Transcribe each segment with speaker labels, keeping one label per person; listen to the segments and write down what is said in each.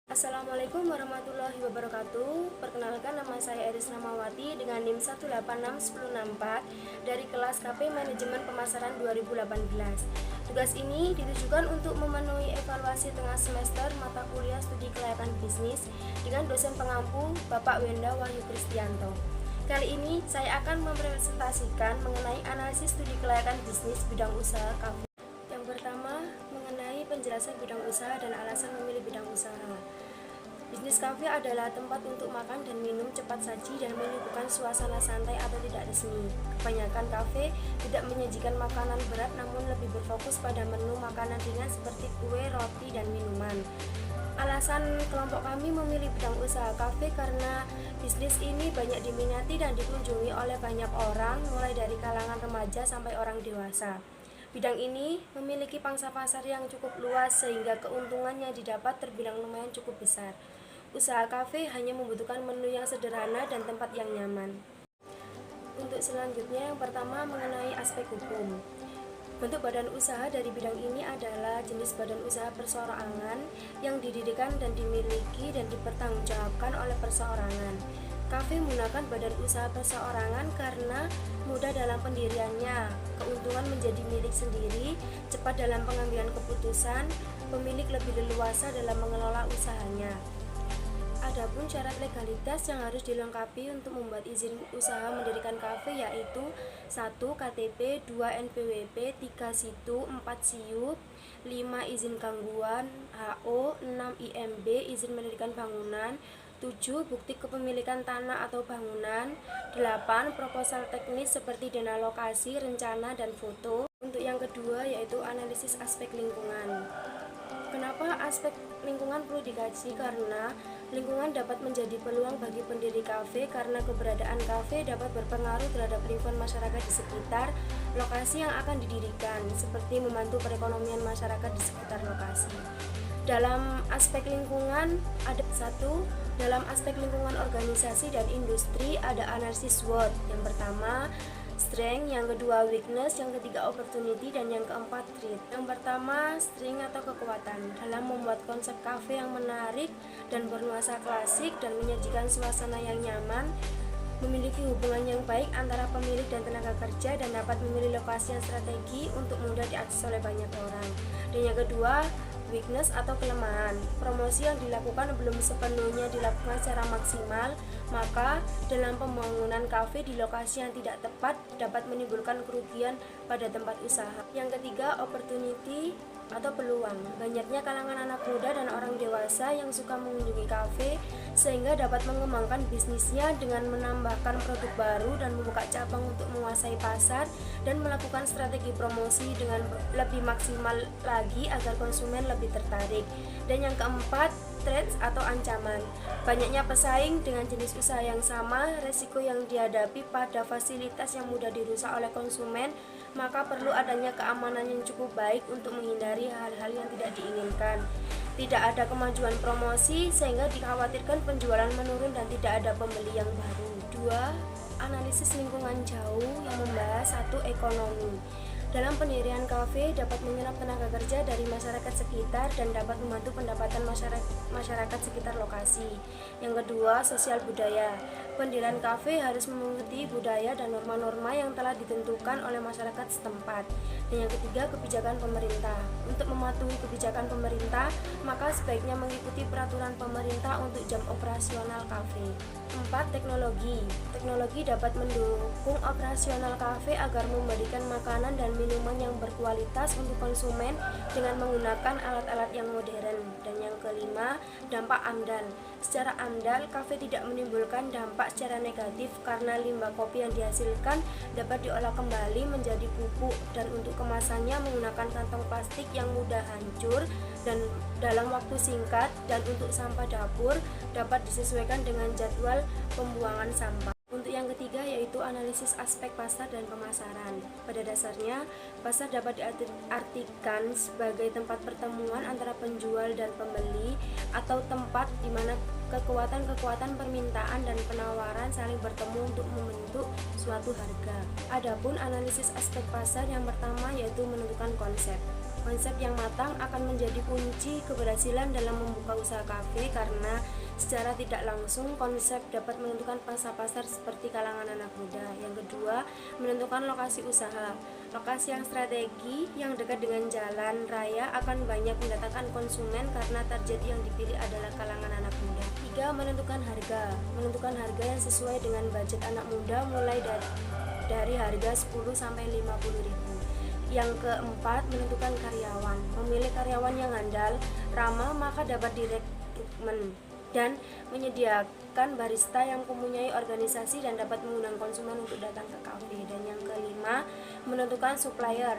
Speaker 1: Assalamualaikum warahmatullahi wabarakatuh. Perkenalkan, nama saya Eris Ramawati dengan NIM 1861064 dari kelas KP Manajemen Pemasaran 2018. Tugas ini ditujukan untuk memenuhi evaluasi tengah semester mata kuliah studi kelayakan bisnis dengan dosen pengampu Bapak Wenda Wahyu Kristianto. Kali ini saya akan mempresentasikan mengenai analisis studi kelayakan bisnis bidang usaha KP. Yang pertama, mengenai penjelasan bidang usaha dan alasan memilih bidang usaha. Bisnis kafe adalah tempat untuk makan dan minum cepat saji dan menyuguhkan suasana santai atau tidak resmi. Kebanyakan kafe tidak menyajikan makanan berat, namun lebih berfokus pada menu makanan ringan seperti kue, roti, dan minuman. Alasan kelompok kami memilih bidang usaha kafe karena bisnis ini banyak diminati dan dikunjungi oleh banyak orang, mulai dari kalangan remaja sampai orang dewasa. Bidang ini memiliki pangsa pasar yang cukup luas sehingga keuntungan yang didapat terbilang lumayan cukup besar. Usaha kafe hanya membutuhkan menu yang sederhana dan tempat yang nyaman. Untuk selanjutnya, yang pertama mengenai aspek hukum. Bentuk badan usaha dari bidang ini adalah jenis badan usaha perseorangan yang didirikan dan dimiliki dan dipertanggungjawabkan oleh perseorangan. Kafe menggunakan badan usaha perseorangan karena mudah dalam pendiriannya, keuntungan menjadi milik sendiri, cepat dalam pengambilan keputusan, pemilik lebih leluasa dalam mengelola usahanya. Adapun syarat legalitas yang harus dilengkapi untuk membuat izin usaha mendirikan kafe yaitu 1. KTP, 2. NPWP, 3. Situ, 4. SIUP, 5. Izin gangguan, HO, 6. IMB, izin mendirikan bangunan, 7. Bukti kepemilikan tanah atau bangunan, 8. Proposal teknis seperti dana lokasi, rencana, dan foto. Untuk yang kedua yaitu analisis aspek lingkungan. Kenapa aspek lingkungan perlu dikaji? Karena lingkungan dapat menjadi peluang bagi pendiri kafe karena keberadaan kafe dapat berpengaruh terhadap lingkungan masyarakat di sekitar lokasi yang akan didirikan, seperti membantu perekonomian masyarakat di sekitar lokasi. Dalam aspek lingkungan ada 1. Dalam aspek lingkungan organisasi dan industri ada analisis SWOT. Yang pertama strength, yang kedua weakness, yang ketiga opportunity, dan yang keempat threat. Yang pertama strength atau kekuatan. Dalam membuat konsep kafe yang menarik dan bernuansa klasik dan menyajikan suasana yang nyaman, memiliki hubungan yang baik antara pemilik dan tenaga kerja, dan dapat memilih lokasi yang strategi untuk mudah diakses oleh banyak orang. Dan yang kedua weakness atau kelemahan. Promosi yang dilakukan belum sepenuhnya dilakukan secara maksimal, maka dalam pembangunan kafe di lokasi yang tidak tepat dapat menimbulkan kerugian pada tempat usaha. Yang ketiga, opportunity atau peluang. Banyaknya kalangan anak muda dan orang dewasa yang suka mengunjungi kafe sehingga dapat mengembangkan bisnisnya dengan menambahkan produk baru dan membuka cabang untuk menguasai pasar dan melakukan strategi promosi dengan lebih maksimal lagi agar konsumen lebih tertarik. Dan yang keempat, threats atau ancaman. Banyaknya pesaing dengan jenis usaha yang sama, resiko yang dihadapi pada fasilitas yang mudah dirusak oleh konsumen, maka perlu adanya keamanan yang cukup baik untuk menghindari hal-hal yang tidak diinginkan. Tidak ada kemajuan promosi sehingga dikhawatirkan penjualan menurun dan tidak ada pembeli yang baru. 2. Analisis lingkungan jauh yang membahas 1. Ekonomi. Dalam pendirian kafe dapat menyerap tenaga kerja dari masyarakat sekitar dan dapat membantu pendapatan masyarakat sekitar lokasi. Yang kedua, sosial budaya. Pendirian kafe harus mengikuti budaya dan norma-norma yang telah ditentukan oleh masyarakat setempat. Dan yang ketiga, kebijakan pemerintah. Untuk mematuhi kebijakan pemerintah, maka sebaiknya mengikuti peraturan pemerintah untuk jam operasional kafe. 4. Teknologi. Teknologi dapat mendukung operasional kafe agar memberikan makanan dan minuman yang berkualitas untuk konsumen dengan menggunakan alat-alat yang modern. Dan yang kelima, dampak AMDAL. Secara AMDAL, kafe tidak menimbulkan dampak secara negatif karena limbah kopi yang dihasilkan dapat diolah kembali menjadi pupuk, dan untuk kemasannya menggunakan kantong plastik yang mudah hancur dan dalam waktu singkat, dan untuk sampah dapur dapat disesuaikan dengan jadwal pembuangan sampah. Untuk yang ketiga yaitu analisis aspek pasar dan pemasaran. Pada dasarnya, pasar dapat diartikan sebagai tempat pertemuan antara penjual dan pembeli atau tempat di mana kekuatan-kekuatan permintaan dan penawaran saling bertemu untuk membentuk suatu harga. Adapun analisis aspek pasar yang pertama yaitu menentukan konsep. Konsep yang matang akan menjadi kunci keberhasilan dalam membuka usaha kafe karena secara tidak langsung konsep dapat menentukan pangsa pasar seperti kalangan anak muda. Yang kedua, menentukan lokasi usaha. Lokasi yang strategi yang dekat dengan jalan raya akan banyak mendatangkan konsumen karena target yang dipilih adalah kalangan anak muda. Tiga, menentukan harga. Menentukan harga yang sesuai dengan budget anak muda mulai dari harga 10 sampai 50 ribu. Yang keempat, menentukan karyawan. Memilih karyawan yang handal, ramah, maka dapat direkrutmen dan menyediakan barista yang mempunyai organisasi dan dapat mengundang konsumen untuk datang ke kafe. Dan yang kelima, menentukan supplier.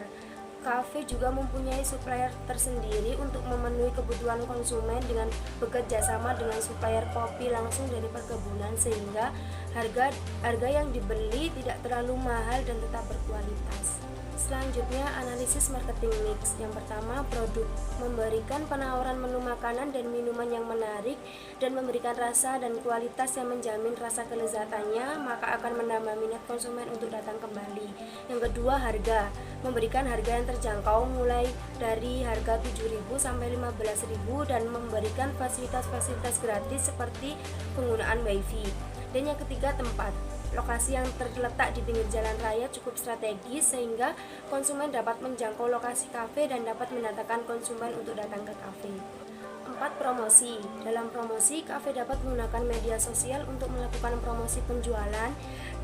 Speaker 1: Kafe juga mempunyai supplier tersendiri untuk memenuhi kebutuhan konsumen dengan bekerja sama dengan supplier kopi langsung dari perkebunan sehingga harga yang dibeli tidak terlalu mahal dan tetap berkualitas. Selanjutnya, analisis marketing mix. Yang pertama, produk. Memberikan penawaran menu makanan dan minuman yang menarik dan memberikan rasa dan kualitas yang menjamin rasa kelezatannya, maka akan menambah minat konsumen untuk datang kembali. Yang kedua, harga. Memberikan harga yang terjangkau mulai dari harga 7.000 sampai 15.000 dan memberikan fasilitas-fasilitas gratis seperti penggunaan wifi. Dan yang ketiga, tempat. Lokasi yang terletak di pinggir jalan raya cukup strategis sehingga konsumen dapat menjangkau lokasi kafe dan dapat mendatangkan konsumen untuk datang ke kafe. 4. Promosi. Dalam promosi, kafe dapat menggunakan media sosial untuk melakukan promosi penjualan.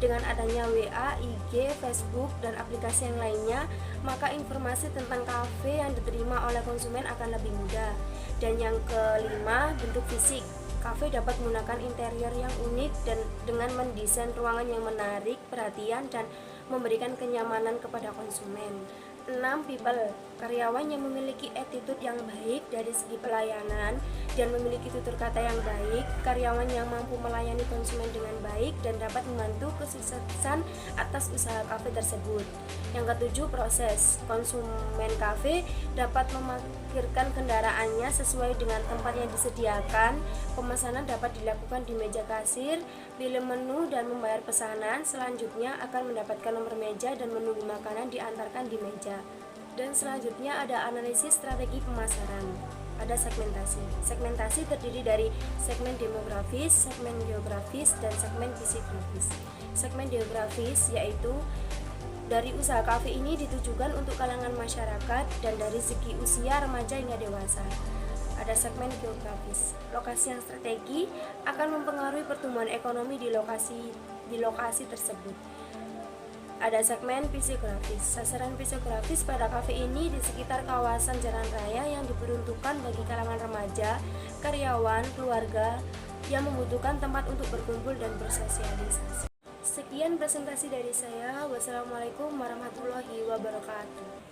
Speaker 1: Dengan adanya WA, IG, Facebook, dan aplikasi yang lainnya, maka informasi tentang kafe yang diterima oleh konsumen akan lebih mudah. Dan yang kelima, bentuk fisik. Kafe dapat menggunakan interior yang unik dan dengan mendesain ruangan yang menarik perhatian dan memberikan kenyamanan kepada konsumen. 6. People. Karyawan yang memiliki attitude yang baik dari segi pelayanan dan memiliki tutur kata yang baik, karyawan yang mampu melayani konsumen dengan baik dan dapat membantu kesuksesan atas usaha kafe tersebut. Yang ketujuh, proses. Konsumen kafe dapat memarkirkan kendaraannya sesuai dengan tempat yang disediakan. Pemesanan dapat dilakukan di meja kasir, pilih menu dan membayar pesanan. Selanjutnya akan mendapatkan nomor meja dan menunggu makanan diantarkan di meja. Dan selanjutnya ada analisis strategi pemasaran. Ada segmentasi. Segmentasi terdiri dari segmen demografis, segmen geografis, dan segmen psikografis. Segmen geografis yaitu dari usaha kafe ini ditujukan untuk kalangan masyarakat dan dari segi usia remaja hingga dewasa. Ada segmen geografis. Lokasi yang strategi akan mempengaruhi pertumbuhan ekonomi di lokasi tersebut. Ada segmen psikografis. Sasaran psikografis pada kafe ini di sekitar kawasan jalan raya yang diperuntukkan bagi kalangan remaja, karyawan, keluarga yang membutuhkan tempat untuk berkumpul dan bersosialisasi. Sekian presentasi dari saya. Wassalamualaikum warahmatullahi wabarakatuh.